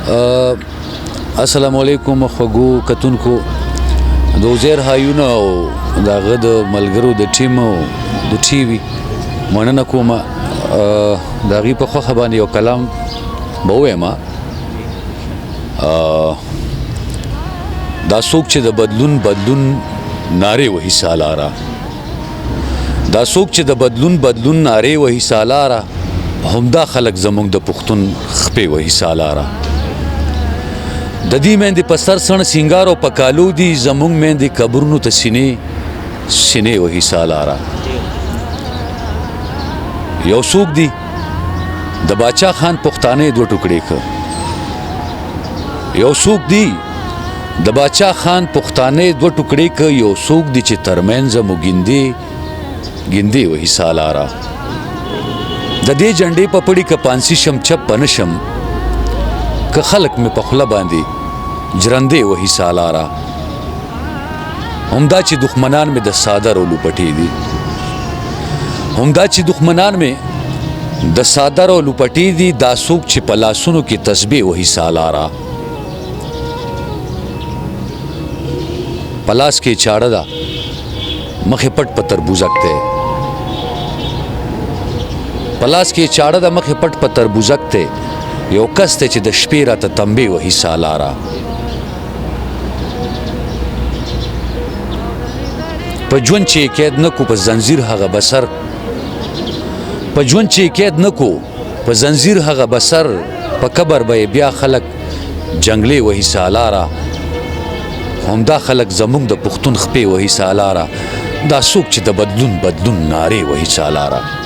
السلام علیکم خوږو کتونکو د عزیر هایونه او د هغه د ملګرو د ټیم او د ټي وي مننه کوم د هغې په خوښه باندې یو کلام به ووایم دا څوک چې د بدلون نارې وهي سالاره دا څوک چې د بدلون نارې وهي سالاره همدا خلک زموږ د پښتون خپې وهي سالاره د دې میندې په سر سڼ سینګار او په کالو دي زموږ میندې قبرونو ته سینې وهي سالاره یو څوک دی د باچا خان پښتانه دوه ټوکړې کړ یو څوک دی د باچا خان پښتانه دوه ټوکړې کړ یو څوک دی چې ترمنځ مو ګیندې وهي سالاره د دې جنډې په پړي که پانسي شم چپ پنه شم که خلق مې په خوله باندې جرندې وهي سالاره همدا چې دښمنان مې د صادر او لوپټې دي همدا چې دښمنان مې د صادر او لوپټې دي دا څوک چې په لاسونو کې تسبیح وهي سالاره په لاس کې چاړه ده مخې پټ په تربوزک دی په لاس کې چاړه ده مخې پټ په تربوزک دی یو کس دی چې د شپې راته تنبې وهي سالاره په ژوند چې یې قید نه کو په زنځیر هغه بسر په ژوند چې یې قید نه کو په زنځیر هغه بسر په قبر به یې بیا خلک جنګلې وهي سالاره همدا خلک زموږ د پښتون خپې وهي سالاره دا څوک چې د بدلون نارې وهي سالاره